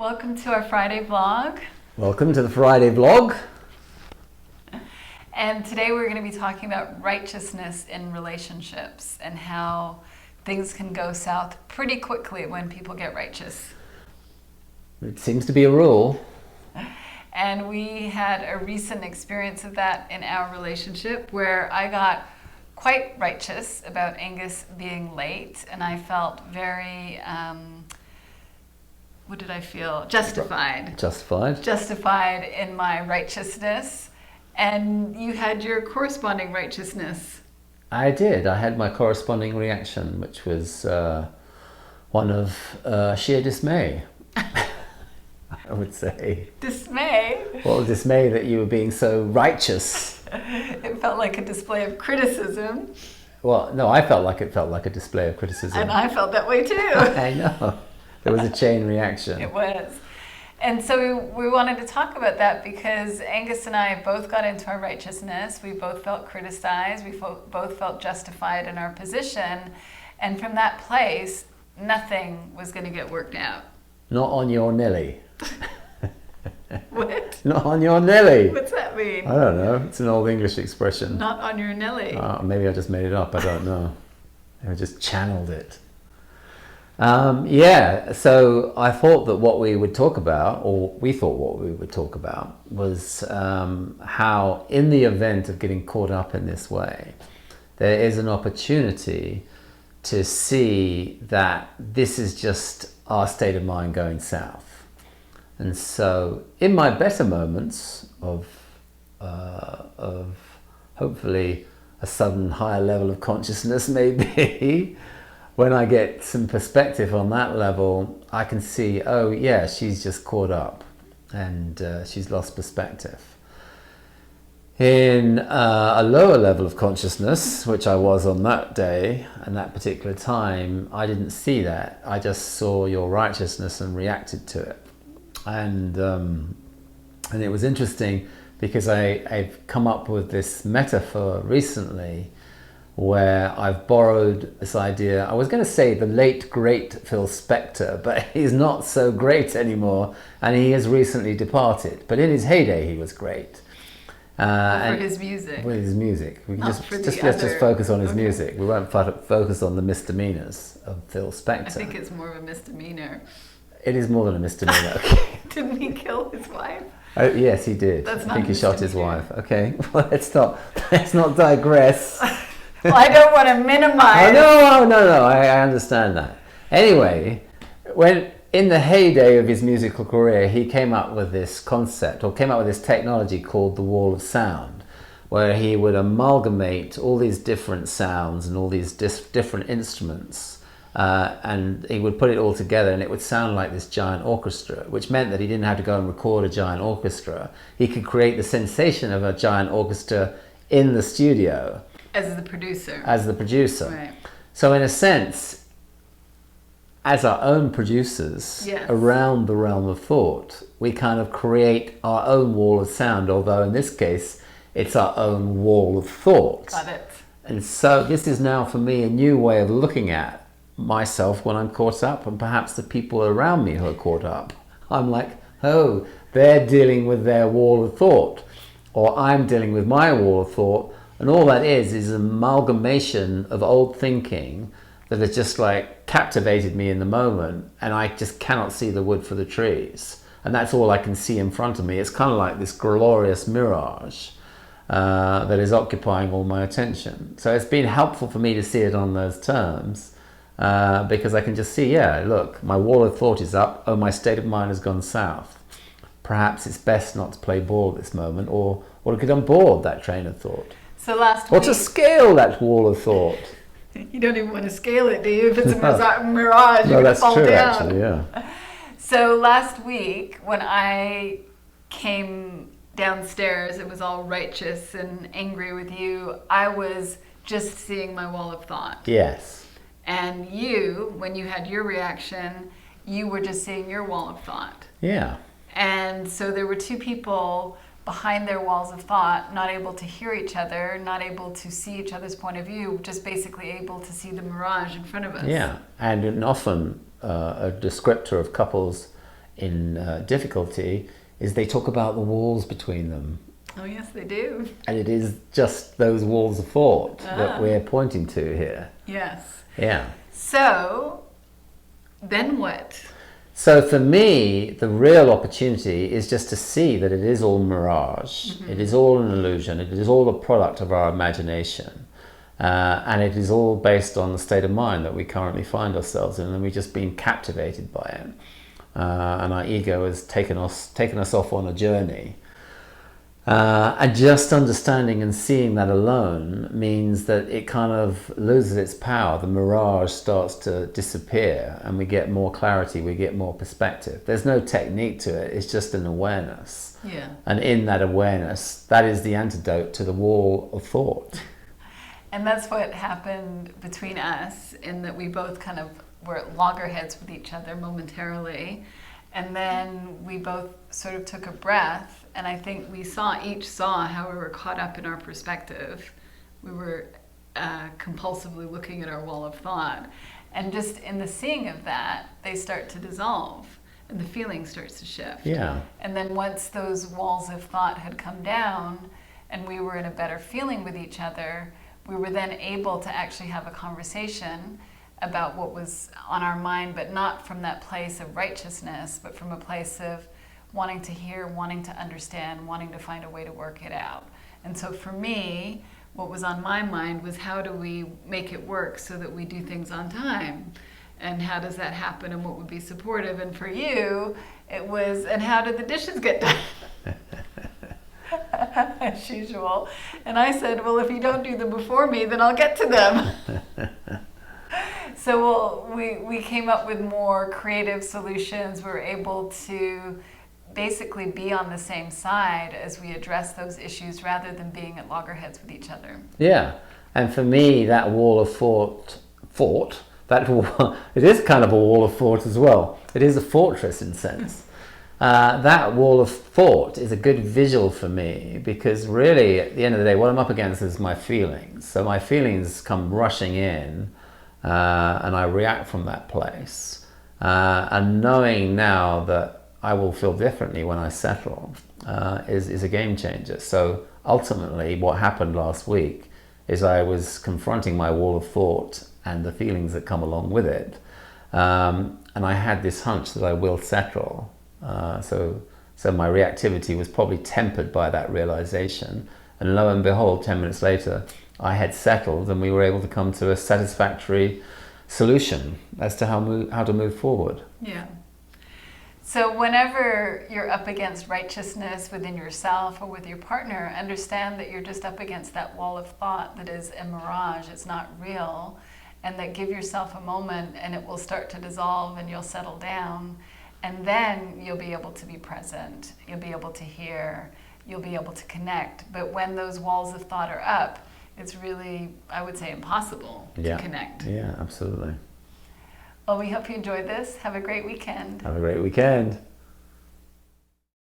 Welcome to our Friday vlog. Welcome to the Friday vlog. And today we're going to be talking about righteousness in relationships and how things can go south pretty quickly when people get righteous. It seems to be a rule. And we had a recent experience of that in our relationship where I got quite righteous about Angus being late, and I felt very, what did I feel? Justified. Justified in my righteousness. And you had your corresponding righteousness. I did. I had my corresponding reaction, which was one of sheer dismay, I would say. Dismay? Well, dismay that you were being so righteous. It felt like a display of criticism. Well, no, I felt like it felt like a display of criticism. And I felt that way too. I know. There was a chain reaction. It was. And so we wanted to talk about that because Angus and I both got into our righteousness. We both felt criticized. We both felt justified in our position. And from that place, nothing was going to get worked out. Not on your Nelly. What? Not on your Nelly. What's that mean? I don't know. It's an old English expression. Not on your Nelly. Maybe I just made it up. I don't know. I just channeled it. Yeah, so I thought that what we would talk about, or we thought what we would talk about, was how in the event of getting caught up in this way, there is an opportunity to see that this is just our state of mind going south. And so in my better moments of hopefully a sudden higher level of consciousness maybe, when I get some perspective on that level, I can see, oh yeah, she's just caught up and she's lost perspective. In a lower level of consciousness, which I was on that day and that particular time, I didn't see that. I just saw your righteousness and reacted to it. And it was interesting because I've come up with this metaphor recently where I've borrowed this idea. I was going to say the late great Phil Spector, but he's not so great anymore and he has recently departed. But in his heyday he was great. For his music. With his music. We can let's just focus on his music. We won't focus on the misdemeanors of Phil Spector. I think it's more of a misdemeanor. It is more than a misdemeanor. Okay. Didn't he kill his wife? Oh, yes, he did. That's I think he shot his wife. Okay, well, let's not digress. Well, I don't want to minimize. Oh, no, I understand that. Anyway, when in the heyday of his musical career, he came up with this concept, or came up with this technology called the wall of sound, where he would amalgamate all these different sounds and all these different instruments, and he would put it all together and it would sound like this giant orchestra, which meant that he didn't have to go and record a giant orchestra. He could create the sensation of a giant orchestra in the studio. As the producer. Right. So in a sense, as our own producers around the realm of thought, we kind of create our own wall of sound, although in this case, it's our own wall of thought. Got it. And so this is now for me a new way of looking at myself when I'm caught up, and perhaps the people around me who are caught up. I'm like, oh, they're dealing with their wall of thought, or I'm dealing with my wall of thought. And all that is an amalgamation of old thinking that has just like captivated me in the moment, and I just cannot see the wood for the trees. And that's all I can see in front of me. It's kind of like this glorious mirage that is occupying all my attention. So it's been helpful for me to see it on those terms because I can just see, yeah, look, my wall of thought is up. Oh, my state of mind has gone south. Perhaps it's best not to play ball at this moment, or to get on board that train of thought. So last week... Or to scale that wall of thought. You don't even want to scale it, do you? If it's a mirage, you're going to fall down. Actually, yeah. So last week, when I came downstairs, it was all righteous and angry with you. I was just seeing my wall of thought. Yes. And you, when you had your reaction, you were just seeing your wall of thought. Yeah. And so there were two people behind their walls of thought, not able to hear each other, not able to see each other's point of view, just basically able to see the mirage in front of us. Yeah, and often a descriptor of couples difficulty is they talk about the walls between them. Oh, yes, they do. And it is just those walls of thought that we're pointing to here. Yes. Yeah. So, then what? So for me, the real opportunity is just to see that it is all mirage. It is all an illusion. It is all a product of our imagination. And it is all based on the state of mind that we currently find ourselves in, and we've just been captivated by it. And our ego has taken us off on a journey. And just understanding and seeing that alone means that it kind of loses its power. The mirage starts to disappear and we get more clarity, we get more perspective. There's no technique to it, it's just an awareness. Yeah. And in that awareness, that is the antidote to the wall of thought. And that's what happened between us, in that we both kind of were at loggerheads with each other momentarily. And then we both sort of took a breath, and I think we each saw how we were caught up in our perspective. We were compulsively looking at our wall of thought. And just in the seeing of that, they start to dissolve, and the feeling starts to shift. Yeah. And then once those walls of thought had come down, and we were in a better feeling with each other, we were then able to actually have a conversation about what was on our mind, but not from that place of righteousness, but from a place of wanting to hear, wanting to understand, wanting to find a way to work it out. And so for me, what was on my mind was, how do we make it work so that we do things on time? And how does that happen, and what would be supportive? And for you, it was, and how did the dishes get done? As usual. And I said, well, if you don't do them before me, then I'll get to them. So we came up with more creative solutions. We were able to basically be on the same side as we address those issues, rather than being at loggerheads with each other. Yeah. And for me, that wall of thought, that wall, it is kind of a wall of thought as well. It is a fortress in a sense. That wall of thought is a good visual for me, because really at the end of the day, what I'm up against is my feelings. So my feelings come rushing in, and I react from that place. And knowing now that I will feel differently when I settle is a game changer. So ultimately what happened last week is I was confronting my wall of thought and the feelings that come along with it. And I had this hunch that I will settle. So my reactivity was probably tempered by that realization. And lo and behold, 10 minutes later, I had settled, and we were able to come to a satisfactory solution as to how to move forward. Yeah. So whenever you're up against righteousness within yourself or with your partner, understand that you're just up against that wall of thought that is a mirage, it's not real, and that give yourself a moment and it will start to dissolve and you'll settle down, and then you'll be able to be present, you'll be able to hear, you'll be able to connect. But when those walls of thought are up, it's really, I would say, impossible to connect. Yeah, absolutely. Well, we hope you enjoyed this. Have a great weekend. Have a great weekend.